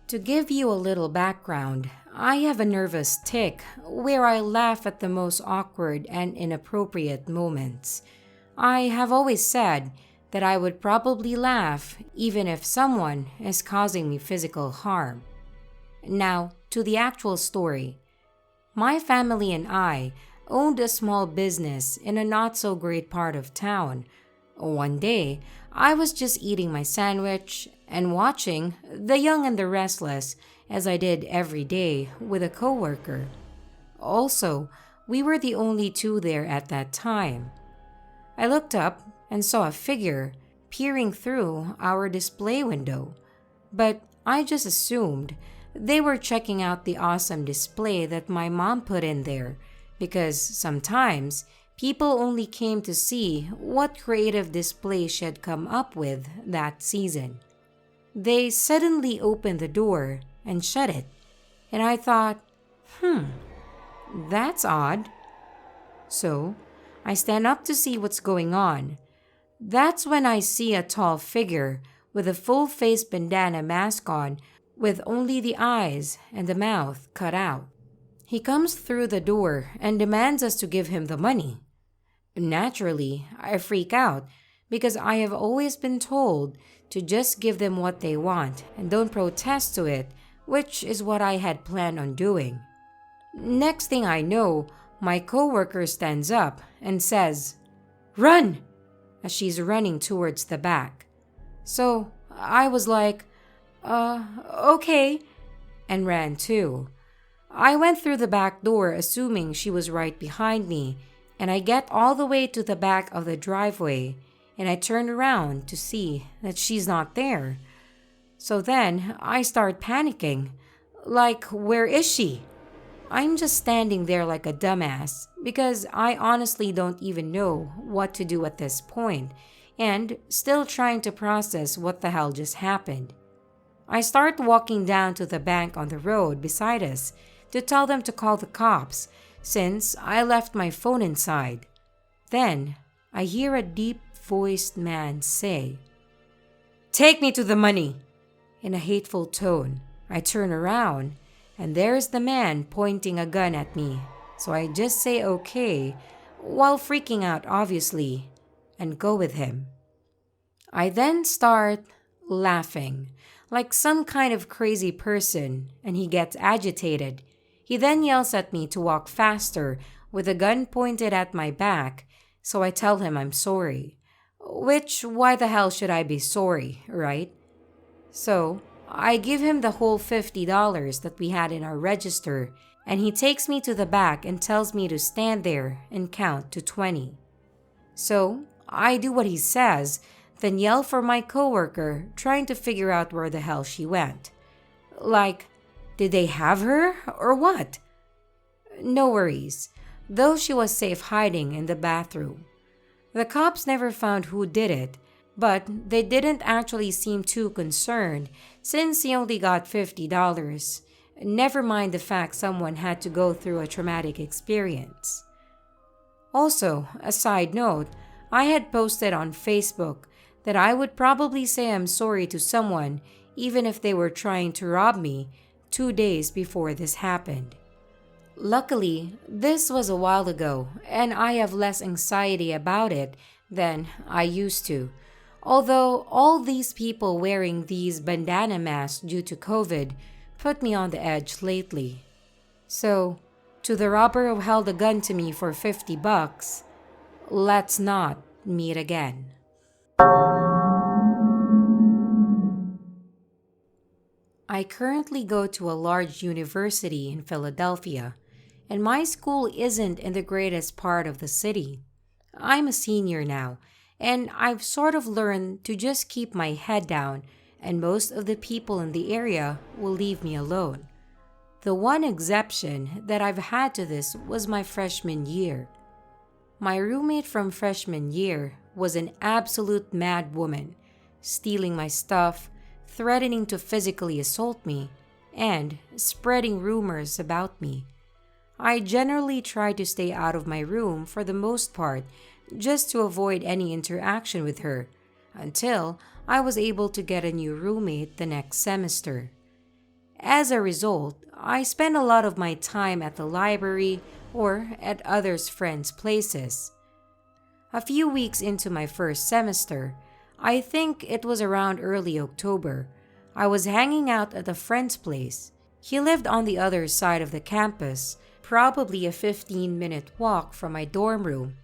To give you a little background, I have a nervous tic where I laugh at the most awkward and inappropriate moments. I have always said that I would probably laugh even if someone is causing me physical harm. Now, to the actual story. My family and I owned a small business in a not so great part of town. One day, I was just eating my sandwich and watching The Young and the Restless as I did every day with a coworker. Also, we were the only two there at that time. I looked up and saw a figure peering through our display window, but I just assumed they were checking out the awesome display that my mom put in there because sometimes people only came to see what creative display she had come up with that season. They suddenly opened the door and shut it, and I thought, that's odd. So I stand up to see what's going on. That's when I see a tall figure with a full face bandana mask on with only the eyes and the mouth cut out. He comes through the door and demands us to give him the money. Naturally, I freak out because I have always been told to just give them what they want and don't protest to it, which is what I had planned on doing. Next thing I know, my coworker stands up and says, "Run!" as she's running towards the back. So I was like, okay, and ran too. I went through the back door assuming she was right behind me, and I get all the way to the back of the driveway, and I turn around to see that she's not there. So then I start panicking. Like, where is she? I'm just standing there like a dumbass because I honestly don't even know what to do at this point, and still trying to process what the hell just happened. I start walking down to the bank on the road beside us to tell them to call the cops since I left my phone inside. Then I hear a deep-voiced man say, "Take me to the money," in a hateful tone. I turn around and there's the man pointing a gun at me. So I just say okay, while freaking out obviously, and go with him. I then start laughing like some kind of crazy person, and he gets agitated. He then yells at me to walk faster with a gun pointed at my back, so I tell him I'm sorry. Which, why the hell should I be sorry, right? So I give him the whole $50 that we had in our register, and he takes me to the back and tells me to stand there and count to 20. So I do what he says, then yell for my coworker, trying to figure out where the hell she went. Like, did they have her or what? No worries, though she was safe hiding in the bathroom. The cops never found who did it, but they didn't actually seem too concerned since he only got $50. Never mind the fact someone had to go through a traumatic experience. Also, a side note, I had posted on Facebook that I would probably say I'm sorry to someone even if they were trying to rob me 2 days before this happened. Luckily, this was a while ago and I have less anxiety about it than I used to. Although all these people wearing these bandana masks due to COVID put me on the edge lately. So, to the robber who held a gun to me for $50, let's not meet again. I currently go to a large university in Philadelphia, and my school isn't in the greatest part of the city. I'm a senior now, and I've sort of learned to just keep my head down, and most of the people in the area will leave me alone. The one exception that I've had to this was my freshman year. My roommate from freshman year was an absolute mad woman, stealing my stuff, threatening to physically assault me, and spreading rumors about me. I generally try to stay out of my room for the most part just to avoid any interaction with her, until I was able to get a new roommate the next semester. As a result, I spent a lot of my time at the library or at others' friends' places. A few weeks into my first semester, I think it was around early October, I was hanging out at a friend's place. He lived on the other side of the campus, probably a 15-minute walk from my dorm room.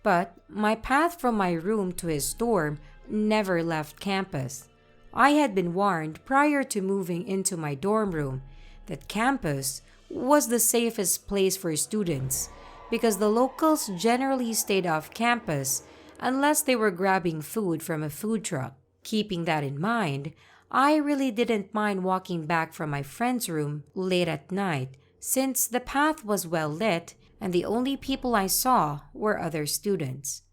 But my path from my room to his dorm never left campus. I had been warned prior to moving into my dorm room that campus was the safest place for students because the locals generally stayed off campus unless they were grabbing food from a food truck. Keeping that in mind, I really didn't mind walking back from my friend's room late at night since the path was well lit and the only people I saw were other students.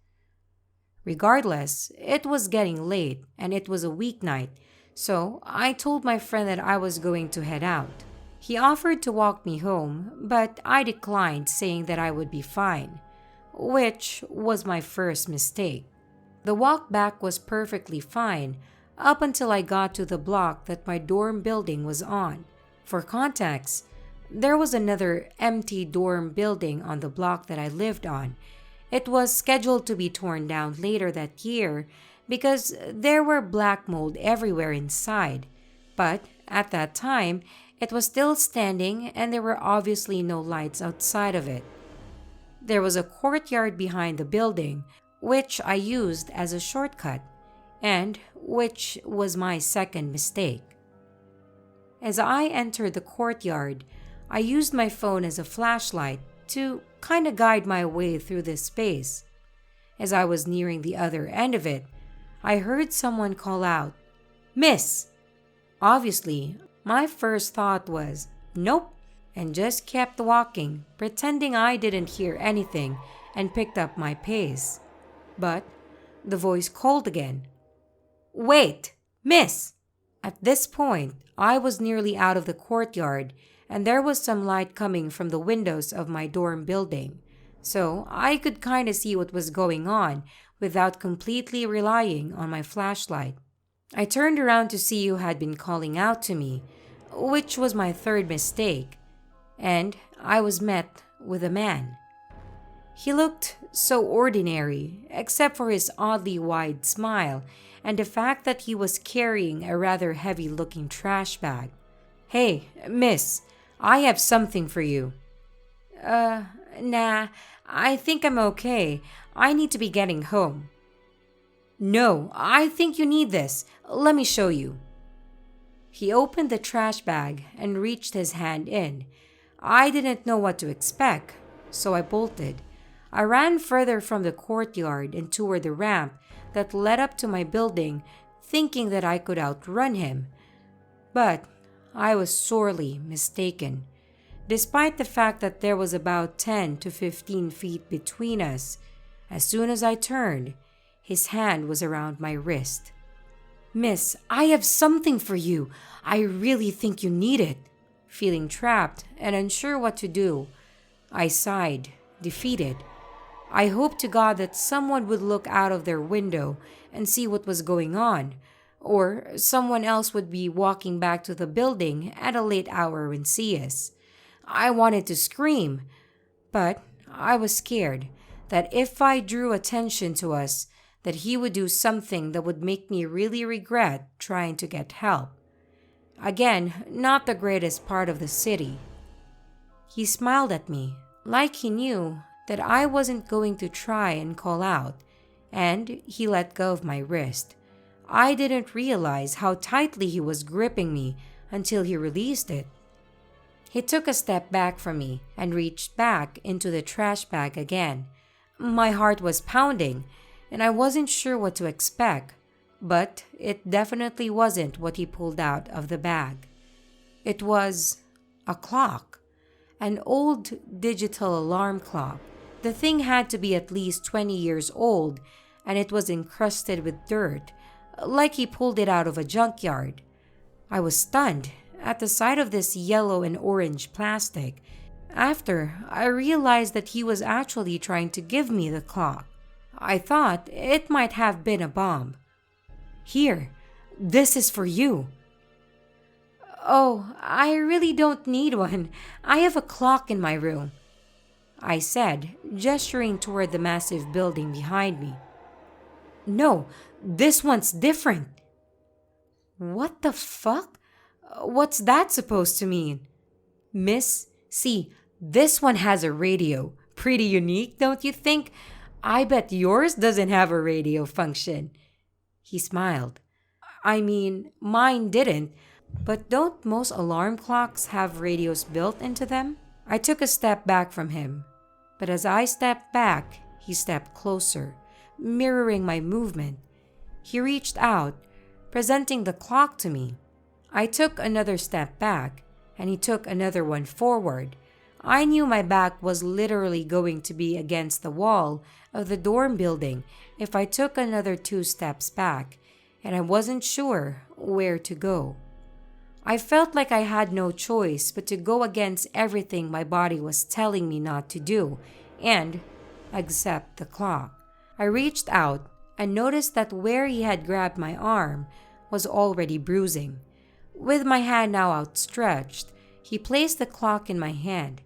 Regardless, it was getting late and it was a weeknight, so I told my friend that I was going to head out. He offered to walk me home, but I declined, saying that I would be fine, which was my first mistake. The walk back was perfectly fine up until I got to the block that my dorm building was on. For context, there was another empty dorm building on the block that I lived on. It was scheduled to be torn down later that year because there were black mold everywhere inside. But at that time, it was still standing and there were obviously no lights outside of it. There was a courtyard behind the building, which I used as a shortcut, and which was my second mistake. As I entered the courtyard, I used my phone as a flashlight to kind of guide my way through this space. As I was nearing the other end of it, I heard someone call out, "Miss!" Obviously, my first thought was, "Nope," and just kept walking, pretending I didn't hear anything and picked up my pace. But the voice called again, "Wait, miss!" At this point, I was nearly out of the courtyard and there was some light coming from the windows of my dorm building, so I could kind of see what was going on without completely relying on my flashlight. I turned around to see who had been calling out to me, which was my third mistake, and I was met with a man. He looked so ordinary, except for his oddly wide smile and the fact that he was carrying a rather heavy-looking trash bag. "Hey, miss, I have something for you." Nah, I think I'm okay. I need to be getting home." "No, I think you need this. Let me show you." He opened the trash bag and reached his hand in. I didn't know what to expect, so I bolted. I ran further from the courtyard and toward the ramp that led up to my building, thinking that I could outrun him. But I was sorely mistaken. Despite the fact that there was about 10 to 15 feet between us, as soon as I turned, his hand was around my wrist. "Miss, I have something for you. I really think you need it." Feeling trapped and unsure what to do, I sighed, defeated. I hoped to God that someone would look out of their window and see what was going on, or someone else would be walking back to the building at a late hour and see us. I wanted to scream, but I was scared that if I drew attention to us, that he would do something that would make me really regret trying to get help. Again, not the greatest part of the city. He smiled at me, like he knew that I wasn't going to try and call out, and he let go of my wrist. I didn't realize how tightly he was gripping me until he released it. He took a step back from me and reached back into the trash bag again. My heart was pounding, and I wasn't sure what to expect, but it definitely wasn't what he pulled out of the bag. It was a clock, an old digital alarm clock. The thing had to be at least 20 years old, and it was encrusted with dirt, like he pulled it out of a junkyard. I was stunned at the sight of this yellow and orange plastic. After, I realized that he was actually trying to give me the clock. I thought it might have been a bomb. "Here, this is for you." Oh, I really don't need one. I have a clock in my room, I said, gesturing toward the massive building behind me. No, this one's different. What the fuck? What's that supposed to mean? Miss, see, this one has a radio. Pretty unique, don't you think? I bet yours doesn't have a radio function. He smiled. I mean, mine didn't, but don't most alarm clocks have radios built into them? I took a step back from him, but as I stepped back, he stepped closer, mirroring my movement. He reached out, presenting the clock to me. I took another step back, and he took another one forward. I knew my back was literally going to be against the wall of the dorm building if I took another 2 steps back, and I wasn't sure where to go. I felt like I had no choice but to go against everything my body was telling me not to do and accept the clock. I reached out and noticed that where he had grabbed my arm was already bruising. With my hand now outstretched, he placed the clock in my hand.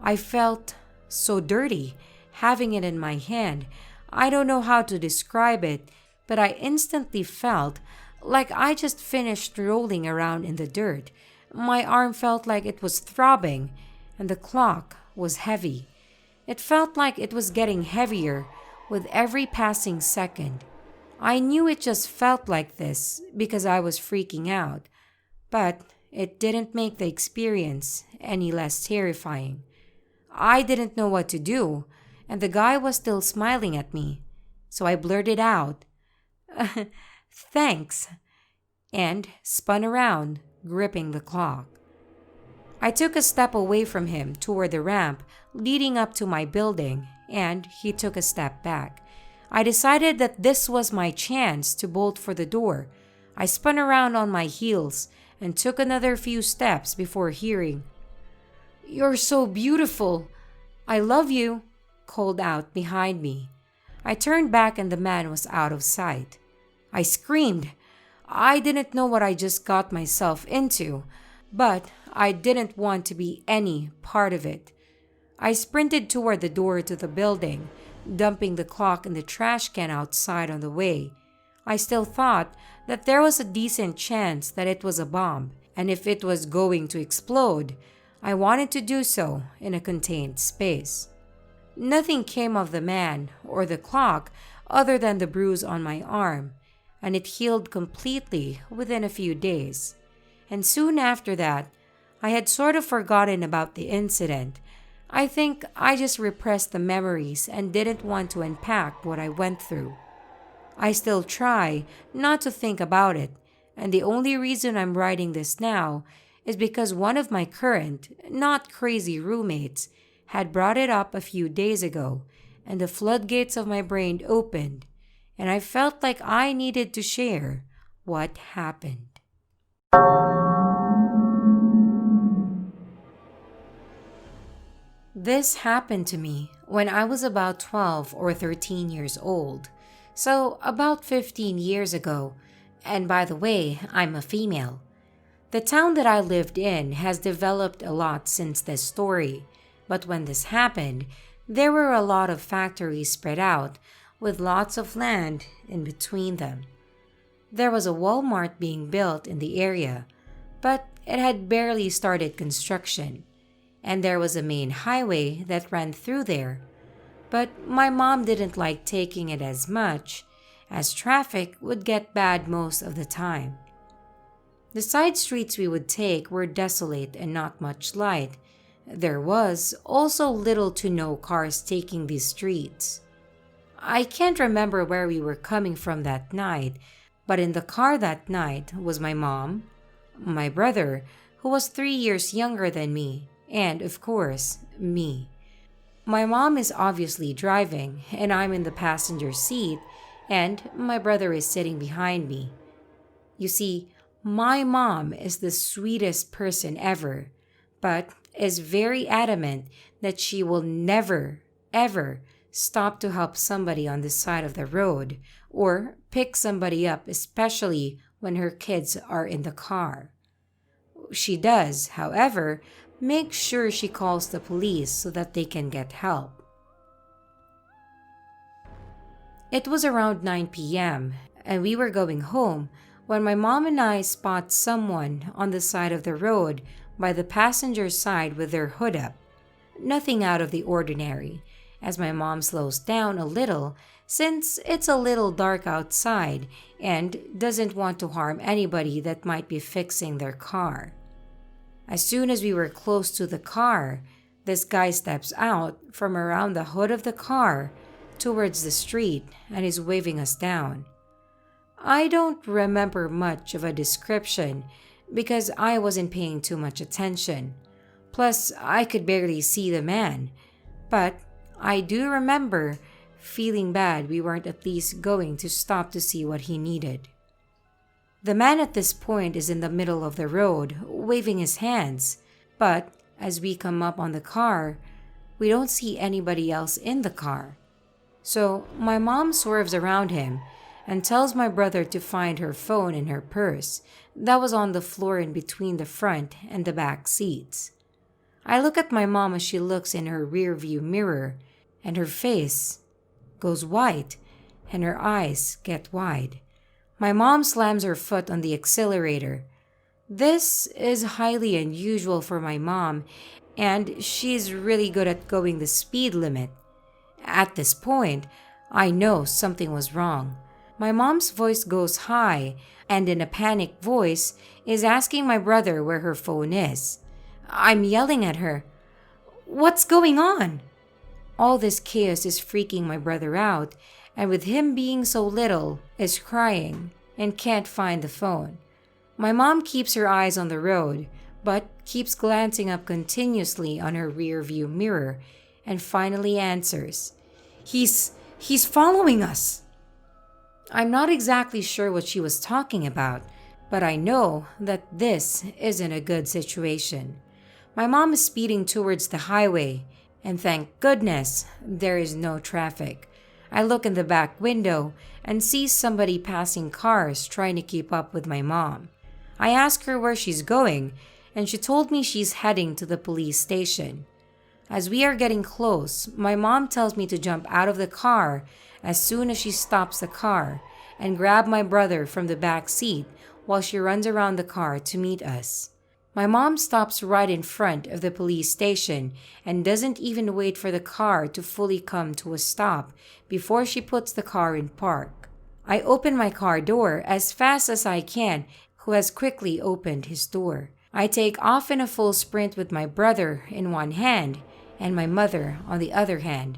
I felt so dirty having it in my hand. I don't know how to describe it, but I instantly felt like I just finished rolling around in the dirt. My arm felt like it was throbbing, and the clock was heavy. It felt like it was getting heavier with every passing second. I knew it just felt like this because I was freaking out, but it didn't make the experience any less terrifying. I didn't know what to do, and the guy was still smiling at me, so I blurted out, "Thanks," and spun around, gripping the clock. I took a step away from him toward the ramp leading up to my building, and he took a step back. I decided that this was my chance to bolt for the door. I spun around on my heels and took another few steps before hearing, "You're so beautiful. I love you," called out behind me. I turned back and the man was out of sight. I screamed. I didn't know what I just got myself into, but I didn't want to be any part of it. I sprinted toward the door to the building, dumping the clock in the trash can outside on the way. I still thought that there was a decent chance that it was a bomb, and if it was going to explode, I wanted to do so in a contained space. Nothing came of the man or the clock other than the bruise on my arm, and it healed completely within a few days. And soon after that, I had sort of forgotten about the incident. I think I just repressed the memories and didn't want to unpack what I went through. I still try not to think about it, and the only reason I'm writing this now is because one of my current, not crazy roommates had brought it up a few days ago, and the floodgates of my brain opened, and I felt like I needed to share what happened. This happened to me when I was about 12 or 13 years old, so about 15 years ago, and by the way, I'm a female. The town that I lived in has developed a lot since this story, but when this happened, there were a lot of factories spread out with lots of land in between them. There was a Walmart being built in the area, but it had barely started construction, and there was a main highway that ran through there. But my mom didn't like taking it as much, as traffic would get bad most of the time. The side streets we would take were desolate and not much light. There was also little to no cars taking these streets. I can't remember where we were coming from that night, but in the car that night was my mom, my brother, who was 3 years younger than me, and of course, me. My mom is obviously driving, and I'm in the passenger seat, and my brother is sitting behind me. You see, my mom is the sweetest person ever, but is very adamant that she will never, ever stop to help somebody on the side of the road or pick somebody up, especially when her kids are in the car. She does, however, make sure she calls the police so that they can get help. It was around 9 p.m., and we were going home when my mom and I spot someone on the side of the road by the passenger side with their hood up. Nothing out of the ordinary, as my mom slows down a little since it's a little dark outside and doesn't want to harm anybody that might be fixing their car. As soon as we were close to the car, this guy steps out from around the hood of the car towards the street and is waving us down. I don't remember much of a description because I wasn't paying too much attention. Plus, I could barely see the man. But I do remember feeling bad we weren't at least going to stop to see what he needed. The man at this point is in the middle of the road, waving his hands. But as we come up on the car, we don't see anybody else in the car. So my mom swerves around him and tells my brother to find her phone in her purse that was on the floor in between the front and the back seats. I look at my mom as she looks in her rearview mirror, and her face goes white and her eyes get wide. My mom slams her foot on the accelerator. This is highly unusual for my mom, and she's really good at going the speed limit. At this point, I know something was wrong. My mom's voice goes high, and in a panicked voice is asking my brother where her phone is. I'm yelling at her, "What's going on?" All this chaos is freaking my brother out, and with him being so little, is crying and can't find the phone. My mom keeps her eyes on the road, but keeps glancing up continuously on her rearview mirror, and finally answers, He's following us." I'm not exactly sure what she was talking about, but I know that this isn't a good situation. My mom is speeding towards the highway, and thank goodness there is no traffic. I look in the back window and see somebody passing cars trying to keep up with my mom. I ask her where she's going, and she told me she's heading to the police station. As we are getting close, my mom tells me to jump out of the car as soon as she stops the car and grab my brother from the back seat while she runs around the car to meet us. My mom stops right in front of the police station and doesn't even wait for the car to fully come to a stop before she puts the car in park. I open my car door as fast as I can, who has quickly opened his door. I take off in a full sprint with my brother in one hand and my mother on the other hand.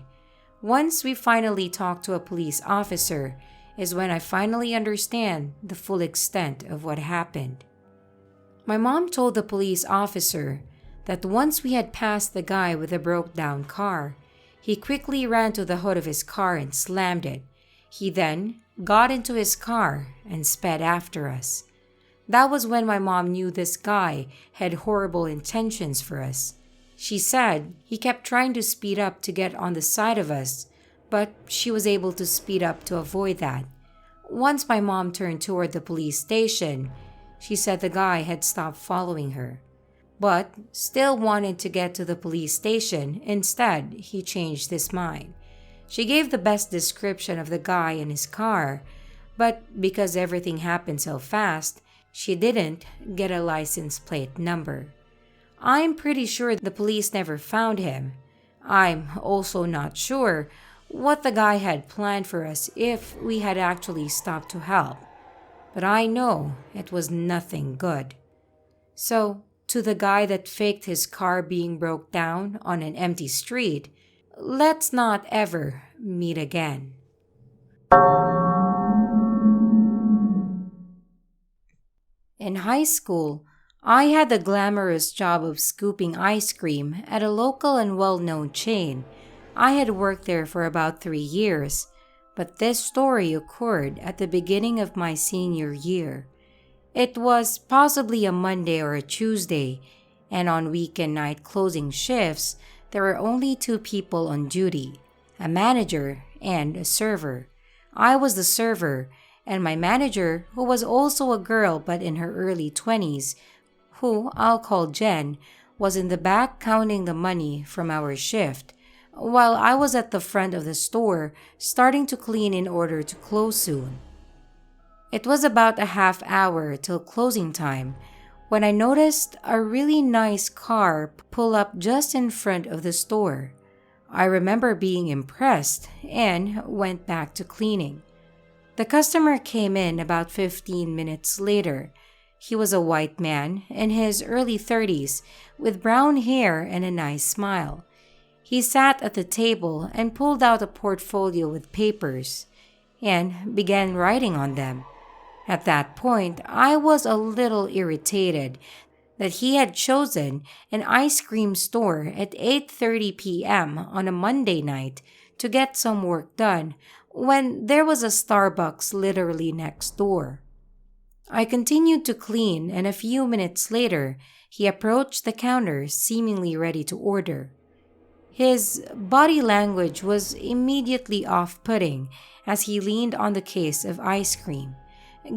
Once we finally talk to a police officer is when I finally understand the full extent of what happened. My mom told the police officer that once we had passed the guy with the broke down car, he quickly ran to the hood of his car and slammed it. He then got into his car and sped after us. That was when my mom knew this guy had horrible intentions for us. She said he kept trying to speed up to get on the side of us, but she was able to speed up to avoid that. Once my mom turned toward the police station, she said the guy had stopped following her, but still wanted to get to the police station. Instead, he changed his mind. She gave the best description of the guy in his car, but because everything happened so fast, she didn't get a license plate number. I'm pretty sure the police never found him. I'm also not sure what the guy had planned for us if we had actually stopped to help. But I know it was nothing good. So, to the guy that faked his car being broke down on an empty street, let's not ever meet again. In high school, I had the glamorous job of scooping ice cream at a local and well-known chain. I had worked there for about 3 years, but this story occurred at the beginning of my senior year. It was possibly a Monday or a Tuesday, and on weekend night closing shifts, there were only 2 people on duty, a manager and a server. I was the server, and my manager, who was also a girl but in her early 20s, who I'll call Jen, was in the back counting the money from our shift, while I was at the front of the store starting to clean in order to close soon. It was about a half hour till closing time when I noticed a really nice car pull up just in front of the store. I remember being impressed and went back to cleaning. The customer came in about 15 minutes later. He was a white man in his early 30s with brown hair and a nice smile. He sat at the table and pulled out a portfolio with papers and began writing on them. At that point, I was a little irritated that he had chosen an ice cream store at 8:30 p.m. on a Monday night to get some work done when there was a Starbucks literally next door. I continued to clean, and a few minutes later, he approached the counter seemingly ready to order. His body language was immediately off-putting as he leaned on the case of ice cream,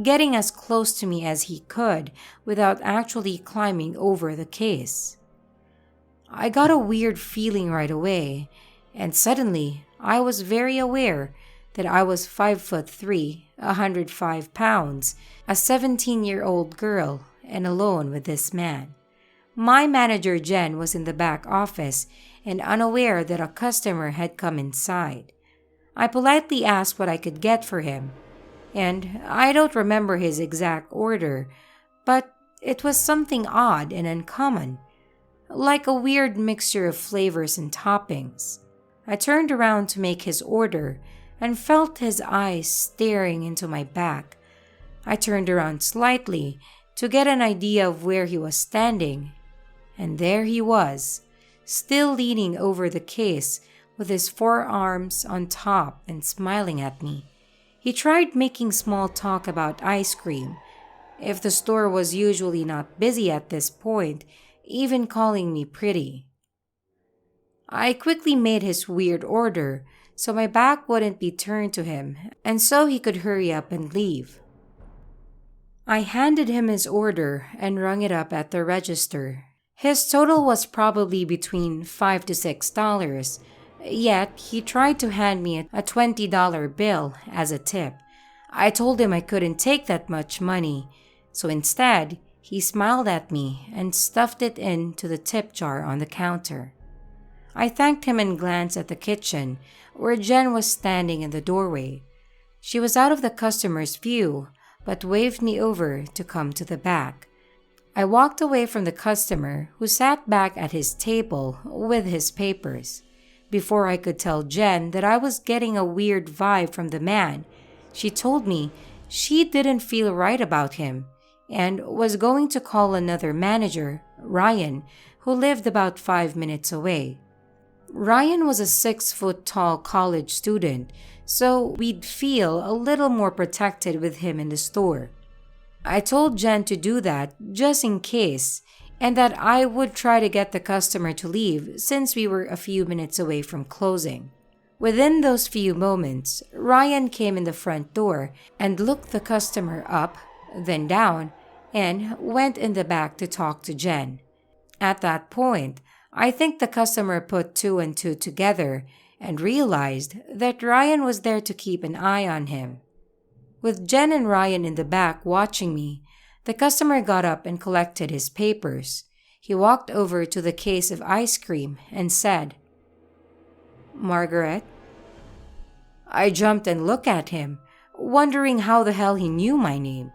getting as close to me as he could without actually climbing over the case. I got a weird feeling right away, and suddenly I was very aware that I was 5'3", 105 pounds, a 17-year-old girl, and alone with this man. My manager Jen was in the back office and unaware that a customer had come inside. I politely asked what I could get for him, and I don't remember his exact order, but it was something odd and uncommon, like a weird mixture of flavors and toppings. I turned around to make his order and felt his eyes staring into my back. I turned around slightly to get an idea of where he was standing, and there he was, still leaning over the case with his forearms on top and smiling at me. He tried making small talk about ice cream, if the store was usually not busy at this point, even calling me pretty. I quickly made his weird order so my back wouldn't be turned to him and so he could hurry up and leave. I handed him his order and rung it up at the register. His total was probably between $5 to $6, yet he tried to hand me a $20 bill as a tip. I told him I couldn't take that much money, so instead, he smiled at me and stuffed it into the tip jar on the counter. I thanked him and glanced at the kitchen, where Jen was standing in the doorway. She was out of the customer's view, but waved me over to come to the back. I walked away from the customer, who sat back at his table with his papers. Before I could tell Jen that I was getting a weird vibe from the man, she told me she didn't feel right about him and was going to call another manager, Ryan, who lived about 5 minutes away. Ryan was a 6-foot-tall college student, so we'd feel a little more protected with him in the store. I told Jen to do that just in case, and that I would try to get the customer to leave since we were a few minutes away from closing. Within those few moments, Ryan came in the front door and looked the customer up, then down, and went in the back to talk to Jen. At that point, I think the customer put 2 and 2 together and realized that Ryan was there to keep an eye on him. With Jen and Ryan in the back watching me, the customer got up and collected his papers. He walked over to the case of ice cream and said, "Margaret?" I jumped and looked at him, wondering how the hell he knew my name.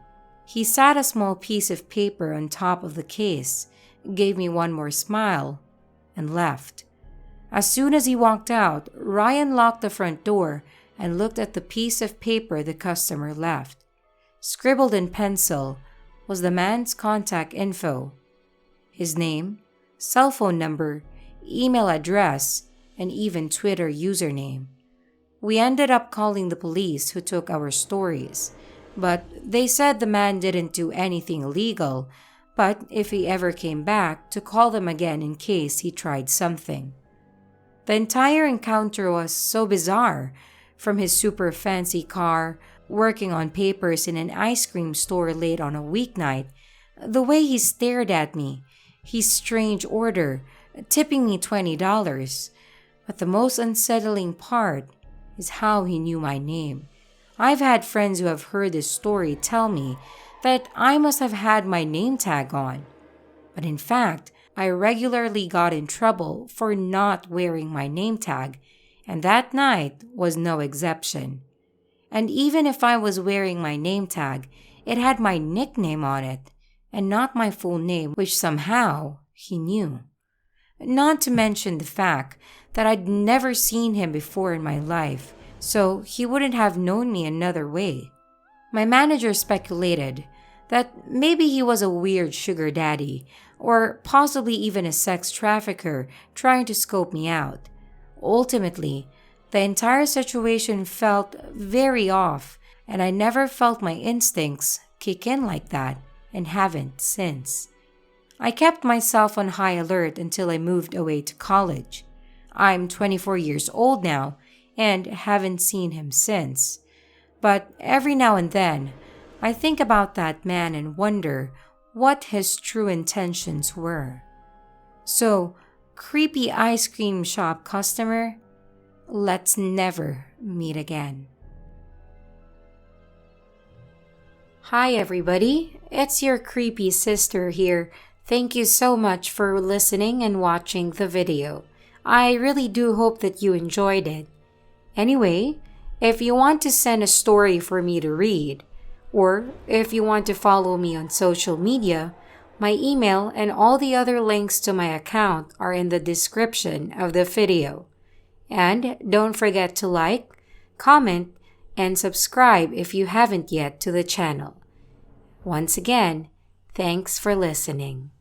He sat a small piece of paper on top of the case, gave me one more smile, and left. As soon as he walked out, Ryan locked the front door and looked at the piece of paper the customer left. Scribbled in pencil was the man's contact info, his name, cell phone number, email address, and even Twitter username. We ended up calling the police, who took our stories, but they said the man didn't do anything illegal, but if he ever came back, to call them again in case he tried something. The entire encounter was so bizarre, from his super fancy car, working on papers in an ice cream store late on a weeknight, The way he stared at me, his strange order, tipping me $20. But the most unsettling part is how he knew my name. I've had friends who have heard this story tell me that I must have had my name tag on. But in fact, I regularly got in trouble for not wearing my name tag, and that night was no exception. And even if I was wearing my name tag, it had my nickname on it, and not my full name, which somehow he knew. Not to mention the fact that I'd never seen him before in my life, so he wouldn't have known me another way. My manager speculated that maybe he was a weird sugar daddy, or possibly even a sex trafficker trying to scope me out. Ultimately, the entire situation felt very off, and I never felt my instincts kick in like that, and haven't since. I kept myself on high alert until I moved away to college. I'm 24 years old now, and haven't seen him since. But every now and then, I think about that man and wonder what his true intentions were. So, creepy ice cream shop customer, let's never meet again. Hi everybody, it's your creepy sister here. Thank you so much for listening and watching the video. I really do hope that you enjoyed it. Anyway, if you want to send a story for me to read, or if you want to follow me on social media, my email and all the other links to my account are in the description of the video. And don't forget to like, comment, and subscribe if you haven't yet to the channel. Once again, thanks for listening.